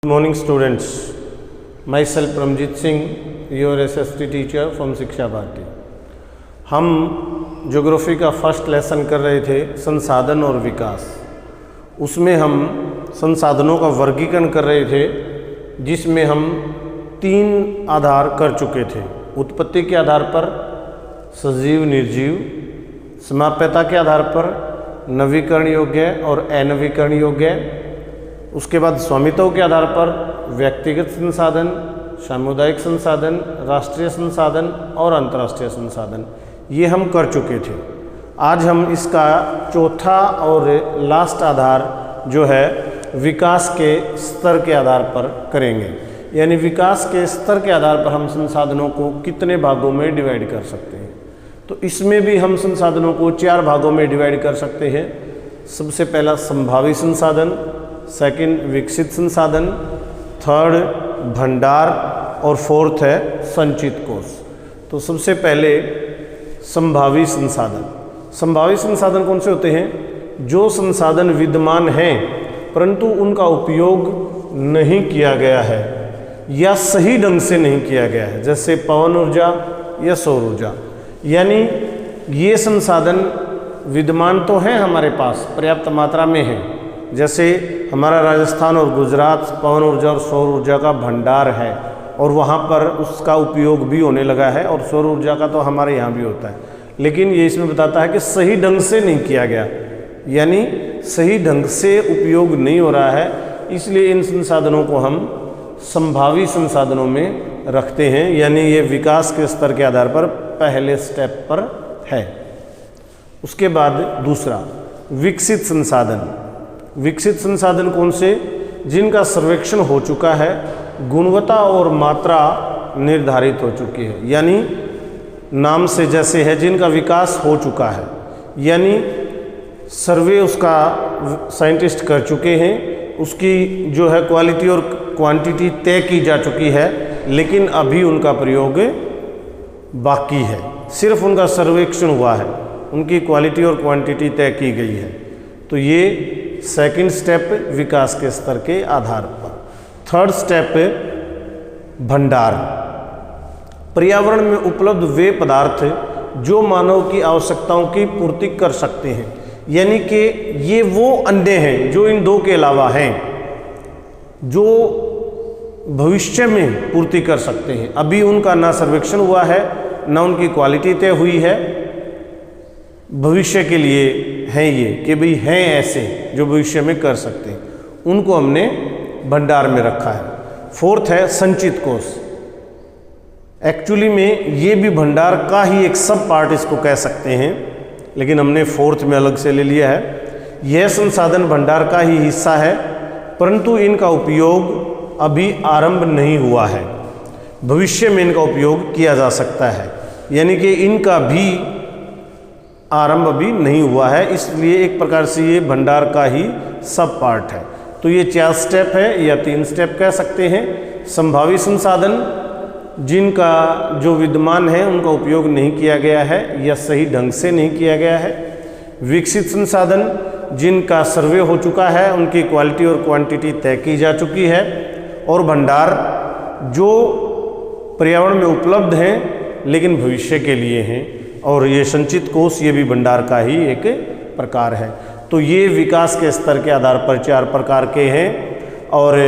Good morning students, myself Pramjit Singh, your SST teacher from शिक्षा भारती। हम geography का first lesson कर रहे थे संसाधन और विकास। उसमें हम संसाधनों का वर्गीकरण कर रहे थे जिसमें हम 3 आधार कर चुके थे। उत्पत्ति के आधार पर, सजीव निर्जीव, समाप्यता के आधार पर नवीकरण योग्य और अनवीकरण योग्य, उसके बाद स्वामित्व के आधार पर व्यक्तिगत संसाधन, सामुदायिक संसाधन, राष्ट्रीय संसाधन और अंतर्राष्ट्रीय संसाधन, ये हम कर चुके थे। आज हम इसका चौथा और लास्ट आधार जो है विकास के स्तर के आधार पर करेंगे। यानी विकास के स्तर के आधार पर हम संसाधनों को कितने भागों में डिवाइड कर सकते हैं। तो इसमें भी हम संसाधनों को 4 भागों में डिवाइड कर सकते हैं। सबसे पहला संभावी संसाधन, सेकंड विकसित संसाधन, थर्ड भंडार और फोर्थ है संचित कोष। तो सबसे पहले संभावी संसाधन। संभावी संसाधन कौन से होते हैं? जो संसाधन विद्यमान हैं परंतु उनका उपयोग नहीं किया गया है या सही ढंग से नहीं किया गया है, जैसे पवन ऊर्जा या सौर ऊर्जा। यानी ये संसाधन विद्यमान तो हैं हमारे पास, पर्याप्त मात्रा में है। जैसे हमारा राजस्थान और गुजरात पवन ऊर्जा और सौर ऊर्जा का भंडार है और वहाँ पर उसका उपयोग भी होने लगा है, और सौर ऊर्जा का तो हमारे यहाँ भी होता है। लेकिन ये इसमें बताता है कि सही ढंग से नहीं किया गया, यानी सही ढंग से उपयोग नहीं हो रहा है, इसलिए इन संसाधनों को हम संभावी संसाधनों में रखते हैं। यानी ये विकास के स्तर के आधार पर पहले स्टेप पर है। उसके बाद दूसरा विकसित संसाधन। विकसित संसाधन कौन से? जिनका सर्वेक्षण हो चुका है, गुणवत्ता और मात्रा निर्धारित हो चुकी है। यानी नाम से जैसे है, जिनका विकास हो चुका है, यानी सर्वे उसका साइंटिस्ट कर चुके हैं, उसकी जो है क्वालिटी और क्वांटिटी तय की जा चुकी है, लेकिन अभी उनका प्रयोग बाकी है। सिर्फ उनका सर्वेक्षण हुआ है, उनकी क्वालिटी और क्वांटिटी तय की गई है। तो ये सेकंड स्टेप विकास के स्तर के आधार पर। थर्ड स्टेप भंडार। पर्यावरण में उपलब्ध वे पदार्थ जो मानव की आवश्यकताओं की पूर्ति कर सकते हैं। यानी कि ये वो अन्य हैं जो इन 2 के अलावा हैं, जो भविष्य में पूर्ति कर सकते हैं। अभी उनका ना सर्वेक्षण हुआ है, ना उनकी क्वालिटी तय हुई है। भविष्य के लिए हैं ये कि भाई हैं ऐसे जो भविष्य में कर सकते हैं, उनको हमने भंडार में रखा है। फोर्थ है संचित कोष। एक्चुअली में ये भी भंडार का ही एक सब पार्ट इसको कह सकते हैं, लेकिन हमने फोर्थ में अलग से ले लिया है। यह संसाधन भंडार का ही हिस्सा है, परंतु इनका उपयोग अभी आरंभ नहीं हुआ है। भविष्य में इनका उपयोग किया जा सकता है, यानी कि इनका भी आरंभ अभी नहीं हुआ है, इसलिए एक प्रकार से ये भंडार का ही सब पार्ट है। तो ये 4 स्टेप है या 3 स्टेप कह सकते हैं। संभावी संसाधन, जिनका जो विद्यमान है उनका उपयोग नहीं किया गया है या सही ढंग से नहीं किया गया है। विकसित संसाधन, जिनका सर्वे हो चुका है, उनकी क्वालिटी और क्वांटिटी तय की जा चुकी है। और भंडार, जो पर्यावरण में उपलब्ध हैं लेकिन भविष्य के लिए हैं। और ये संचित कोष, ये भी भंडार का ही एक प्रकार है। तो ये विकास के स्तर के आधार पर 4 प्रकार के हैं। और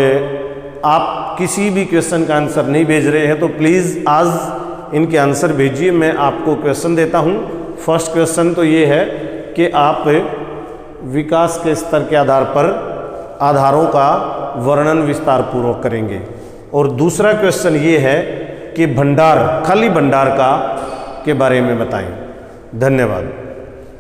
आप किसी भी क्वेश्चन का आंसर नहीं भेज रहे हैं तो प्लीज़ आज इनके आंसर भेजिए, मैं आपको क्वेश्चन देता हूँ। फर्स्ट क्वेश्चन तो ये है कि आप विकास के स्तर के आधार पर आधारों का वर्णन विस्तार पूर्वक करेंगे। और दूसरा क्वेश्चन ये है कि भंडार, खाली भंडार का के बारे में बताएं। धन्यवाद।